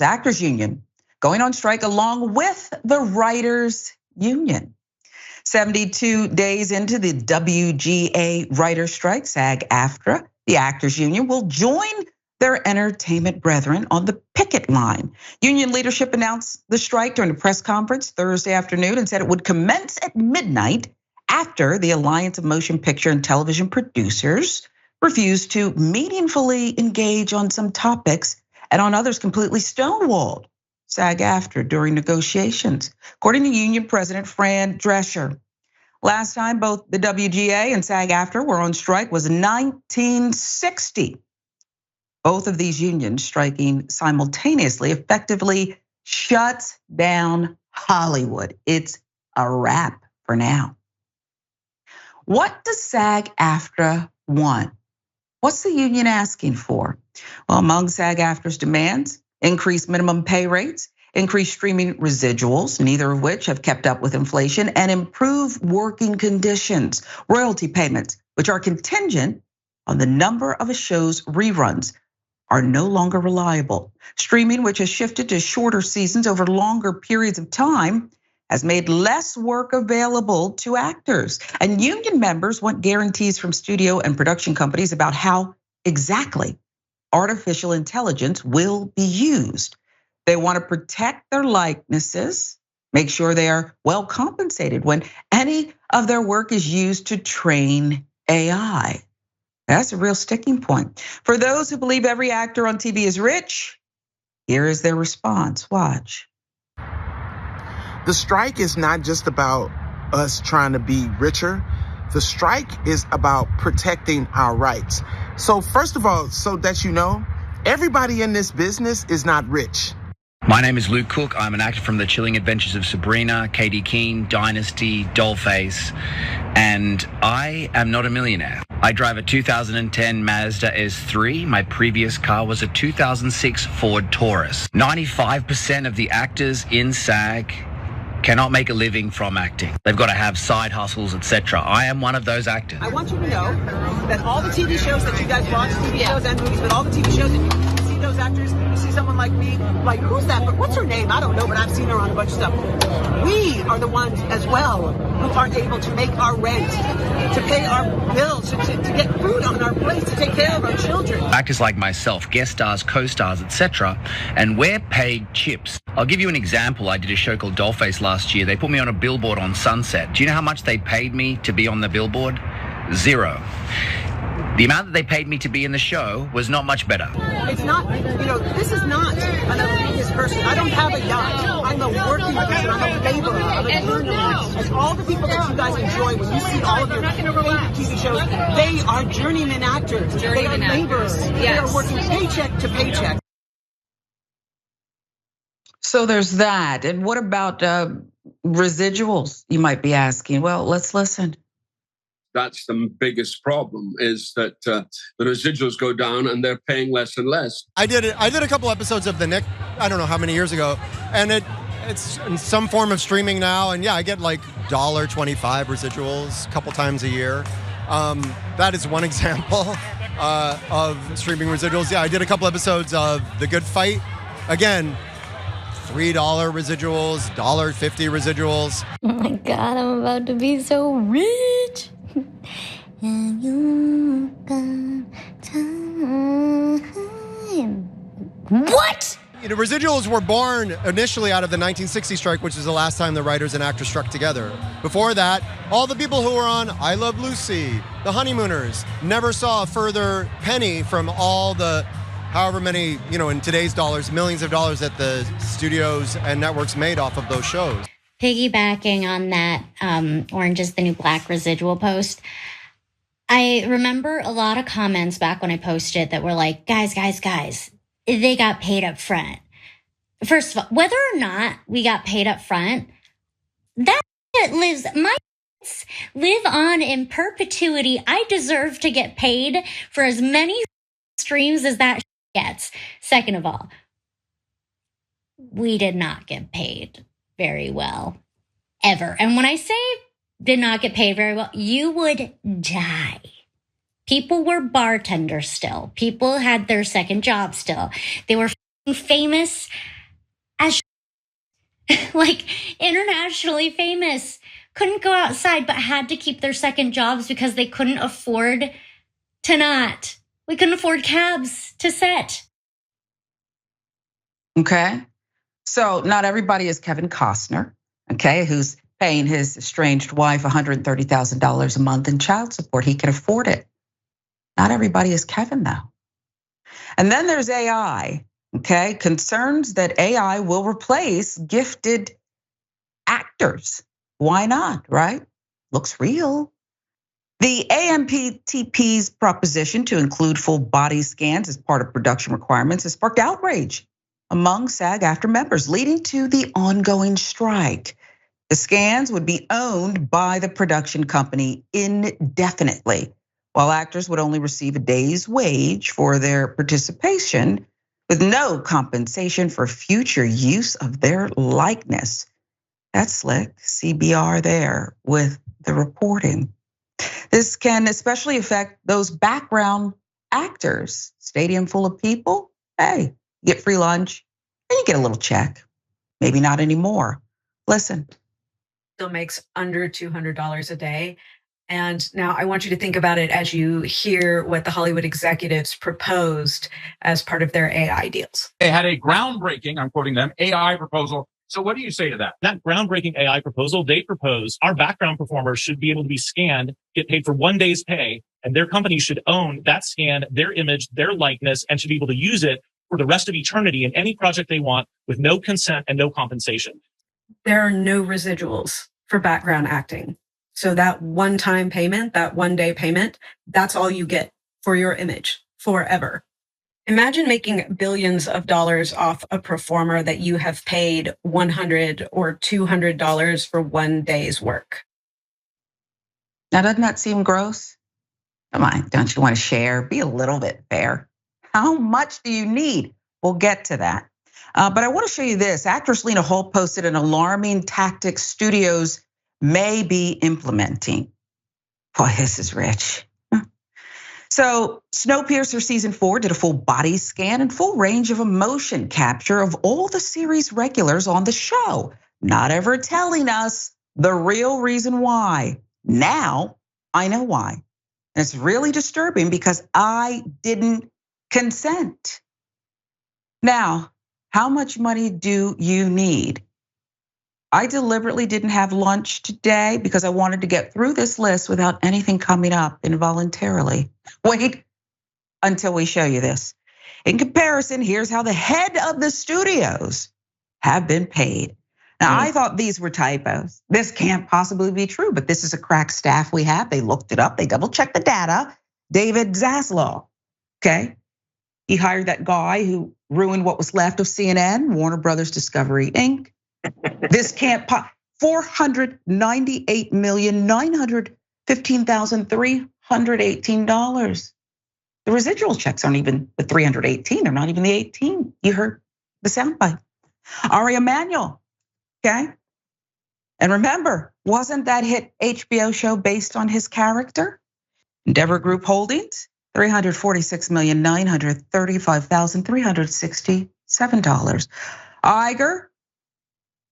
the Actors Union, going on strike along with the Writers Union. 72 days into the WGA writer's strike, SAG-AFTRA, the Actors Union will join their entertainment brethren on the picket line. Union leadership announced the strike during a press conference Thursday afternoon and said it would commence at midnight after the Alliance of Motion Picture and Television Producers refused to meaningfully engage on some topics and on others completely stonewalled SAG-AFTRA during negotiations, according to Union President Fran Drescher. Last time both the WGA and SAG-AFTRA were on strike was 1960. Both of these unions striking simultaneously effectively shuts down Hollywood. It's a wrap for now. What does SAG-AFTRA want? What's the union asking for? Well, among SAG-AFTRA's demands, increased minimum pay rates, increased streaming residuals, neither of which have kept up with inflation, and improve working conditions, royalty payments, which are contingent on the number of a show's reruns, are no longer reliable. Streaming, which has shifted to shorter seasons over longer periods of time, has made less work available to actors. And union members want guarantees from studio and production companies about how exactly artificial intelligence will be used. They want to protect their likenesses, make sure they are well compensated when any of their work is used to train AI. That's a real sticking point. For those who believe every actor on TV is rich, here is their response. Watch. The strike is not just about us trying to be richer. The strike is about protecting our rights. So first of all, so that you know, everybody in this business is not rich. My name is Luke Cook. I'm an actor from The Chilling Adventures of Sabrina, Katie Keene, Dynasty, Dollface, and I am not a millionaire. I drive a 2010 Mazda S3. My previous car was a 2006 Ford Taurus. 95% of the actors in SAG cannot make a living from acting. They've got to have side hustles, etc. I am one of those actors. I want you to know that all the TV shows that you guys watch, TV shows and movies, but all the TV shows that you see those actors, you see someone like me, like who's that? But what's her name? I don't know, but I've seen her on a bunch of stuff. We are the ones as well who aren't able to make our rent, to pay our bills, to get food on our plate, to take care of our children. Actors like myself, guest stars, co-stars, etc. And we're paid chips. I'll give you an example. I did a show called Dollface last year. They put me on a billboard on Sunset. Do you know how much they paid me to be on the billboard? $0. The amount that they paid me to be in the show was not much better. It's not, this is not an elitist person. I don't have a yacht. I'm a working person. I'm a laborer. I'm a journalist. And all the people that you guys enjoy when you see all of your favorite TV shows, they are journeyman actors. They are laborers. Yes. They are working paycheck to paycheck. So there's that. And what about residuals, you might be asking? Well, let's listen. That's the biggest problem, is that the residuals go down and they're paying less and less. I did a couple episodes of The Nick, I don't know how many years ago, and it's in some form of streaming now, and yeah, I get like $1.25 residuals a couple times a year. That is one example of streaming residuals. Yeah, I did a couple episodes of The Good Fight. Again, $3 residuals, $1.50 residuals. Oh my God, I'm about to be so rich. And you got time. What? The residuals were born initially out of the 1960 strike, which is the last time the writers and actors struck together. Before that, all the people who were on I Love Lucy, The Honeymooners, never saw a further penny from all the however many, in today's dollars, millions of dollars that the studios and networks made off of those shows. Piggybacking on that Orange is the New Black residual post, I remember a lot of comments back when I posted that were like, guys, they got paid up front. First of all, whether or not we got paid up front, that live on in perpetuity. I deserve to get paid for as many streams as that gets. Second of all, we did not get paid very well, ever. And when I say did not get paid very well, you would die. People were bartenders still. People had their second job still. They were famous as like internationally famous, couldn't go outside but had to keep their second jobs because they couldn't afford to not. We couldn't afford cabs to set. Okay. So not everybody is Kevin Costner, okay, who's paying his estranged wife $130,000 a month in child support. He can afford it. Not everybody is Kevin, though. And then there's AI, okay? Concerns that AI will replace gifted actors. Why not, right? Looks real. The AMPTP's proposition to include full body scans as part of production requirements has sparked outrage among SAG-AFTRA members, leading to the ongoing strike. The scans would be owned by the production company indefinitely, while actors would only receive a day's wage for their participation with no compensation for future use of their likeness. That's slick, CBR there with the reporting. This can especially affect those background actors. Stadium full of people, hey, you get free lunch and you get a little check. Maybe not anymore. Listen. Still makes under $200 a day. And now I want you to think about it as you hear what the Hollywood executives proposed as part of their AI deals. They had a groundbreaking, I'm quoting them, AI proposal. So what do you say to that? That groundbreaking AI proposal, they propose our background performers should be able to be scanned, get paid for 1 day's pay, and their company should own that scan, their image, their likeness, and should be able to use it for the rest of eternity in any project they want with no consent and no compensation. There are no residuals for background acting. So that one-time payment, that 1 day payment, that's all you get for your image forever. Imagine making billions of dollars off a performer that you have paid $100 or $200 for 1 day's work. Now, doesn't that seem gross? Come on, don't you want to share? Be a little bit fair. How much do you need? We'll get to that. But I want to show you this. Actress Lena Holt posted an alarming tactic studios may be implementing. Boy, this is rich. So Snowpiercer season 4 did a full body scan and full range of emotion capture of all the series regulars on the show, not ever telling us the real reason why. Now I know why. And it's really disturbing because I didn't consent. Now, how much money do you need? I deliberately didn't have lunch today because I wanted to get through this list without anything coming up involuntarily. Wait until we show you this. In comparison, here's how the head of the studios have been paid. Now, I thought these were typos. This can't possibly be true, but this is a crack staff we have. They looked it up, they double checked the data. David Zaslav, okay? He hired that guy who ruined what was left of CNN, Warner Brothers Discovery Inc. This can't $498,915,318. The residual checks aren't even the 318. They're not even the 18. You heard the soundbite. Ari Emanuel, okay? And remember, wasn't that hit HBO show based on his character? Endeavor Group Holdings, $346,935,367. Iger,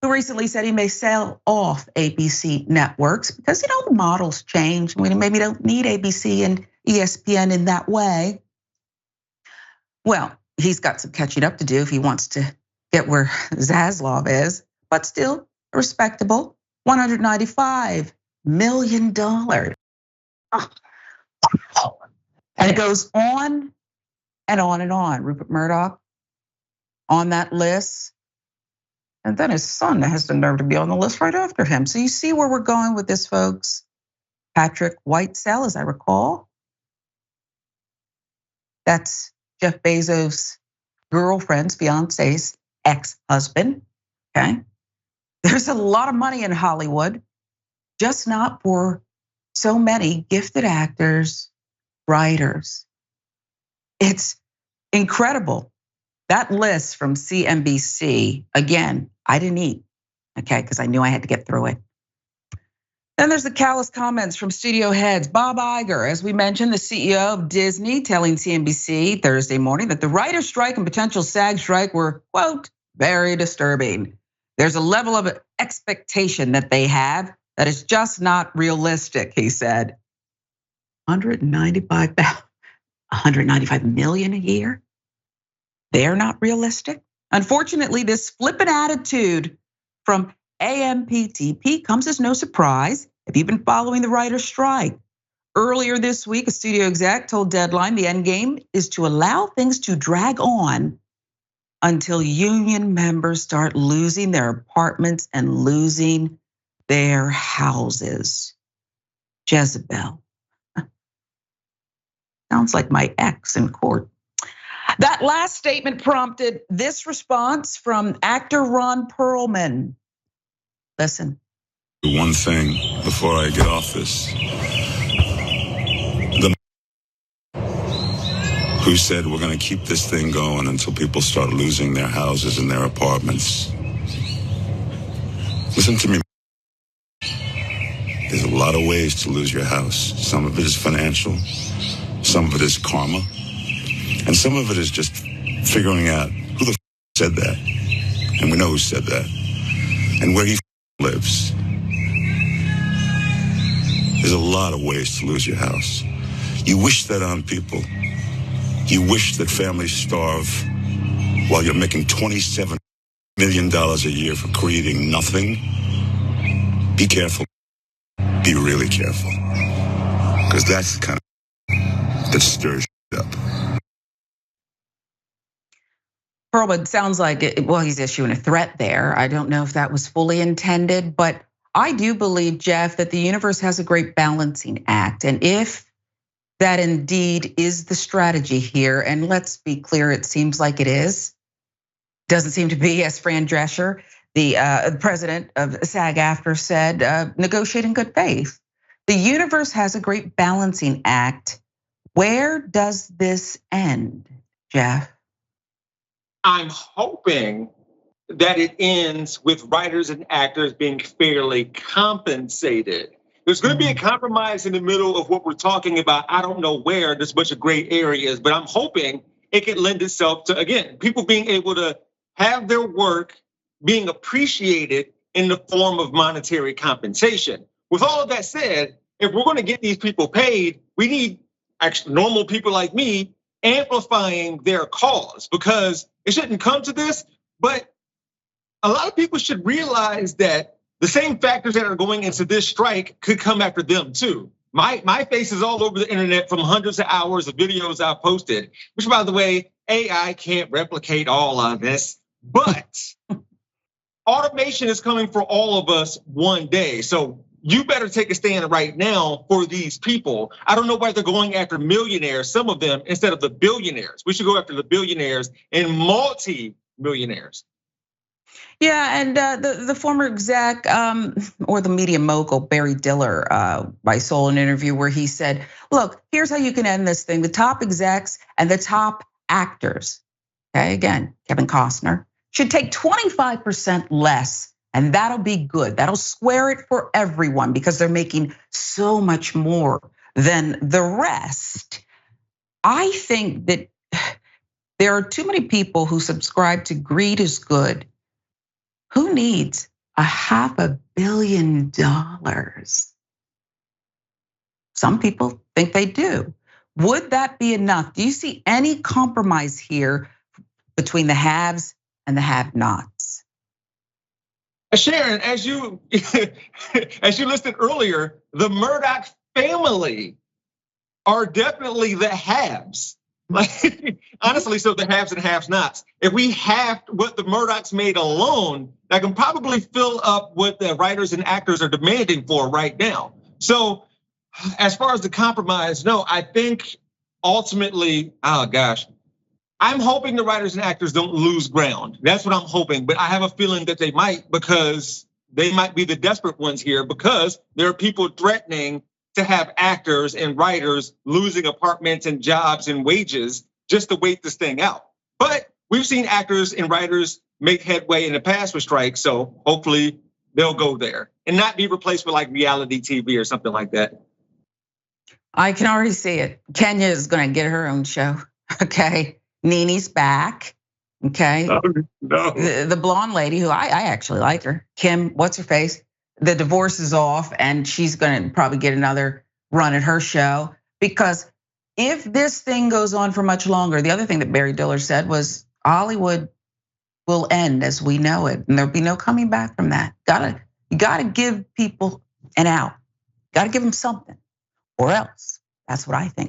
who recently said he may sell off ABC networks because the models change. We maybe don't need ABC and ESPN in that way. Well, he's got some catching up to do if he wants to get where Zaslav is, but still respectable, $195 million. And it goes on and on and on. Rupert Murdoch on that list. And then his son has the nerve to be on the list right after him. So you see where we're going with this, folks. Patrick Whitesell, as I recall. That's Jeff Bezos' girlfriend's, fiance's ex-husband, okay? There's a lot of money in Hollywood, just not for so many gifted actors, writers. It's incredible. That list from CNBC, again, I didn't eat, okay, because I knew I had to get through it. Then there's the callous comments from studio heads. Bob Iger, as we mentioned, the CEO of Disney, telling CNBC Thursday morning that the writer's strike and potential SAG strike were, quote, very disturbing. There's a level of expectation that they have that is just not realistic, he said. 195 million a year? They're not realistic? Unfortunately, this flippant attitude from AMPTP comes as no surprise if you've been following the writer's strike. Earlier this week, a studio exec told Deadline the end game is to allow things to drag on until union members start losing their apartments and losing their houses. Jezebel. Sounds like my ex in court. That last statement prompted this response from actor Ron Perlman. Listen. One thing before I get off this. Who said we're going to keep this thing going until people start losing their houses and their apartments? Listen to me. There's a lot of ways to lose your house. Some of it is financial. Some of it is karma. And some of it is just figuring out who the said that. And we know who said that. And where he lives. There's a lot of ways to lose your house. You wish that on people. You wish that families starve while you're making $27 million a year for creating nothing. Be careful. Be really careful. Because that's the kind of that stirs up. Perlman sounds like, he's issuing a threat there. I don't know if that was fully intended, but I do believe, Jeff, that the universe has a great balancing act. And if that indeed is the strategy here, and let's be clear, it seems like it is. Doesn't seem to be, as Fran Drescher, the president of SAG-AFTRA said, negotiate in good faith. The universe has a great balancing act. Where does this end, Jeff? I'm hoping that it ends with writers and actors being fairly compensated. There's going to be a compromise in the middle of what we're talking about. I don't know where. There's a bunch of gray areas, but I'm hoping it can lend itself to, again, people being able to have their work being appreciated in the form of monetary compensation. With all of that said, if we're going to get these people paid, we need actually normal people like me amplifying their cause, because it shouldn't come to this, but a lot of people should realize that the same factors that are going into this strike could come after them too. My face is all over the internet from hundreds of hours of videos I've posted, which, by the way, AI can't replicate all of this, but automation is coming for all of us one day. So you better take a stand right now for these people. I don't know why they're going after millionaires, some of them, instead of the billionaires. We should go after the billionaires and multi-millionaires. Yeah, and the former exec or the media mogul Barry Diller, I saw an interview where he said, "Look, here's how you can end this thing: the top execs and the top actors, okay, again, Kevin Costner, should take 25% less, and that'll be good. That'll square it for everyone because they're making so much more than the rest." I think that there are too many people who subscribe to greed is good. Who needs $500 million? Some people think they do. Would that be enough? Do you see any compromise here between the haves and the have-nots? Sharon, as you listed earlier, the Murdoch family are definitely the haves. Like, honestly, so the haves and have-nots. If we have what the Murdochs made alone, that can probably fill up what the writers and actors are demanding for right now. So as far as the compromise, no, I think ultimately, oh gosh, I'm hoping the writers and actors don't lose ground. That's what I'm hoping, but I have a feeling that they might, because they might be the desperate ones here, because there are people threatening to have actors and writers losing apartments and jobs and wages just to wait this thing out. But we've seen actors and writers make headway in the past with strikes, so hopefully they'll go there and not be replaced with like reality TV or something like that. I can already see it. Kenya is gonna get her own show, okay? Nene's back, okay? No. The blonde lady who I actually like her, Kim, what's her face? The divorce is off and she's gonna probably get another run at her show. Because if this thing goes on for much longer, the other thing that Barry Diller said was Hollywood will end as we know it, and there'll be no coming back from that. You gotta give people an out. Gotta give them something, or else. That's what I think.